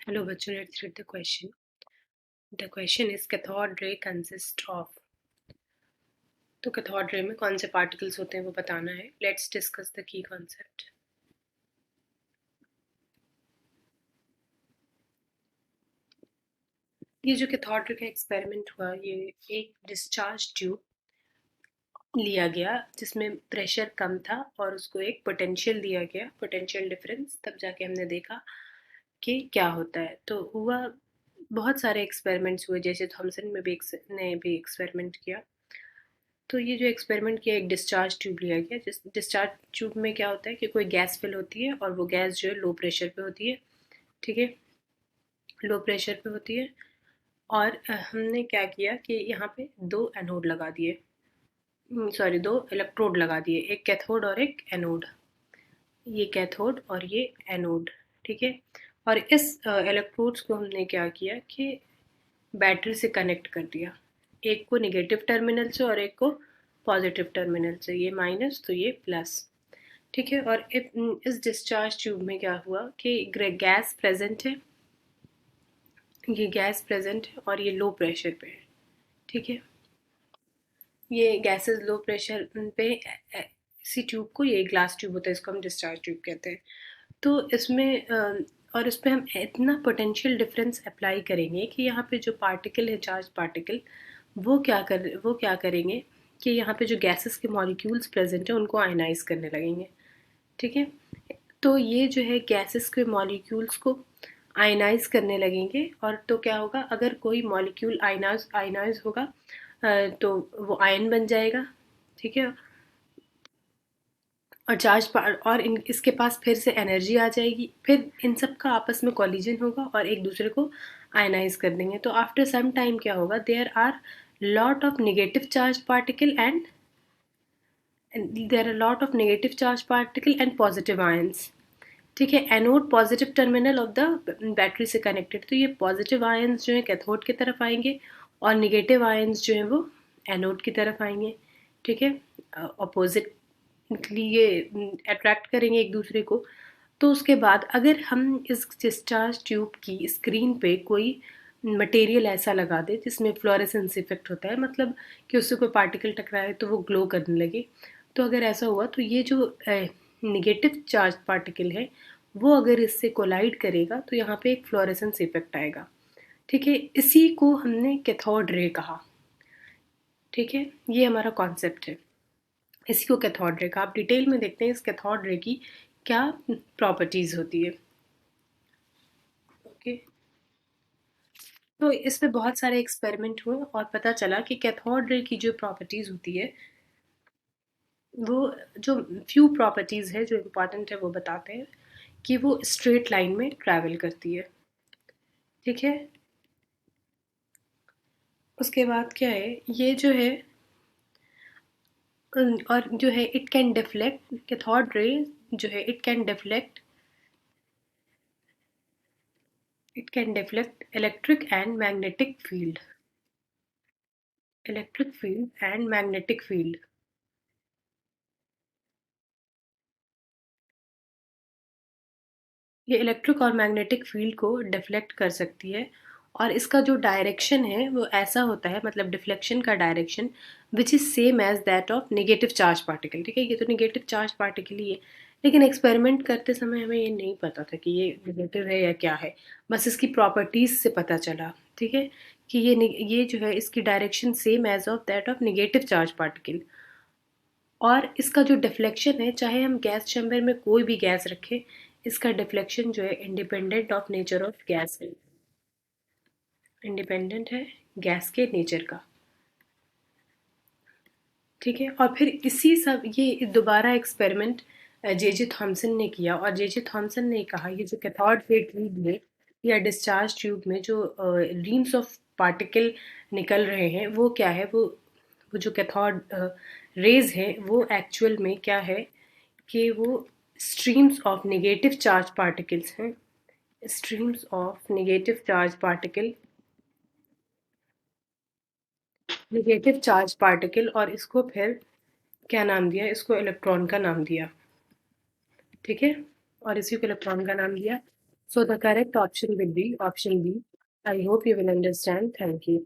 Hello, bachcho, let's read the question. The question is cathode ray consist of. तो cathode ray में कौन से particles होते हैं वो बताना है. Let's discuss the key concept. ये जो कैथोड रे का एक्सपेरिमेंट हुआ, ये एक डिस्चार्ज ट्यूब लिया गया जिसमें प्रेशर कम था और उसको एक पोटेंशियल दिया गया, पोटेंशियल डिफरेंस. तब जाके हमने देखा कि क्या होता है. तो हुआ बहुत सारे एक्सपेरिमेंट्स हुए, जैसे थॉमसन में भी ने भी एक्सपेरिमेंट किया. तो ये जो एक्सपेरिमेंट किया, एक डिस्चार्ज ट्यूब लिया गया. जिस डिस्चार्ज ट्यूब में क्या होता है कि कोई गैस फिल होती है और वो गैस जो है लो प्रेशर पे होती है. ठीक है, लो प्रेशर पे होती है. और हमने क्या किया कि यहाँ पे दो एनोड लगा दिए, सॉरी, दो इलेक्ट्रोड लगा दिए, एक कैथोड और एक एनोड. ये कैथोड और ये एनोड. ठीक है. और इस इलेक्ट्रोड्स को हमने क्या किया कि बैटरी से कनेक्ट कर दिया, एक को निगेटिव टर्मिनल से और एक को पॉजिटिव टर्मिनल से. ये माइनस तो ये प्लस. ठीक है. और इस डिस्चार्ज ट्यूब में क्या हुआ कि गैस प्रेजेंट है, ये गैस प्रेजेंट है और ये लो प्रेशर पे है. ठीक है. ये गैसेस लो प्रेशर पे इसी ट्यूब को, ये ग्लास ट्यूब होता है, इसको हम डिस्चार्ज ट्यूब कहते हैं. तो इसमें और इस पर हम इतना पोटेंशियल डिफरेंस अप्लाई करेंगे कि यहाँ पे जो पार्टिकल है, चार्ज पार्टिकल, वो क्या करेंगे कि यहाँ पे जो गैसेस के मॉलिक्यूल्स प्रेजेंट हैं उनको आयनाइज करने लगेंगे. ठीक है. तो ये जो है गैसेस के मॉलिक्यूल्स को आयनाइज करने लगेंगे. और तो क्या होगा, अगर कोई मॉलिक्यूल आयनाइज आयनाइज होगा तो वो आयन बन जाएगा. ठीक है. और और इसके पास फिर से एनर्जी आ जाएगी, फिर इन सब का आपस में कॉलिजन होगा और एक दूसरे को आयनाइज कर देंगे. तो आफ्टर सम टाइम क्या होगा, there are lot of negative charge particle and there are lot of negative charge particle and positive ions. ठीक है. Anode positive terminal of the battery से कनेक्टेड, तो ये पॉजिटिव आयंस जो है कैथोड की तरफ आएंगे और निगेटिव आयंस जो है वो एनोड की तरफ आएंगे. ठीक है. अपोजिटली ये अट्रैक्ट करेंगे एक दूसरे को. तो उसके बाद अगर हम इस डिस्चार्ज ट्यूब की स्क्रीन पे कोई मटेरियल ऐसा लगा दे जिसमें फ्लोरेसेंस इफेक्ट होता है, मतलब कि उससे कोई पार्टिकल टकराए तो वो ग्लो करने लगे. तो अगर ऐसा हुआ तो ये जो निगेटिव चार्ज पार्टिकल है वो अगर इससे कोलाइड करेगा तो यहाँ पे एक फ्लोरेसेंस इफेक्ट आएगा. ठीक है. इसी को हमने कैथोड रे कहा. ठीक है. ये हमारा कॉन्सेप्ट है. इसी को कैथोड रे का. आप डिटेल में देखते हैं इस कैथोड रे की क्या प्रॉपर्टीज होती है. ओके. तो इसमें बहुत सारे एक्सपेरिमेंट हुए और पता चला कि कैथोड रे की जो प्रॉपर्टीज होती है, वो जो फ्यू प्रॉपर्टीज है जो इम्पोर्टेंट है वो बताते हैं कि वो स्ट्रेट लाइन में ट्रैवल करती है. ठीक है. उसके बाद क्या है, ये जो है और जो है it can deflect, cathode ray जो है it can deflect electric field and magnetic field. ये इलेक्ट्रिक और मैग्नेटिक फील्ड को डिफ्लेक्ट कर सकती है. और इसका जो डायरेक्शन है वो ऐसा होता है, मतलब डिफ्लेक्शन का direction which is same as that of negative charge particle. ठीक है. ये तो नेगेटिव चार्ज पार्टिकल ही है, लेकिन एक्सपेरिमेंट करते समय हमें ये नहीं पता था कि ये नेगेटिव है या क्या है. बस इसकी प्रॉपर्टीज से पता चला. ठीक है. कि ये जो है इसकी direction same as of that of negative charge particle. और इसका जो डिफ्लेक्शन है, चाहे हम गैस चैम्बर में कोई भी गैस रखें, इसका डिफ्लेक्शन जो है independent of nature of gas है, इंडिपेंडेंट है गैस के नेचर का. ठीक है. और फिर इसी सब ये दोबारा एक्सपेरिमेंट जे जे थॉमसन ने किया. और जे जे थॉमसन ने कहा ये जो कैथोड रे ट्यूब में या डिस्चार्ज ट्यूब में जो रीम्स ऑफ पार्टिकल निकल रहे हैं वो क्या है, वो जो कैथोड रेज है वो एक्चुअल में क्या है कि वो streams of negative charge particles हैं, streams of negative charge particle. और इसको फिर क्या नाम दिया, इसको इलेक्ट्रॉन का नाम दिया. ठीक है. और इसी को इलेक्ट्रॉन का नाम दिया. So the correct option will be option B. I hope you will understand. Thank you.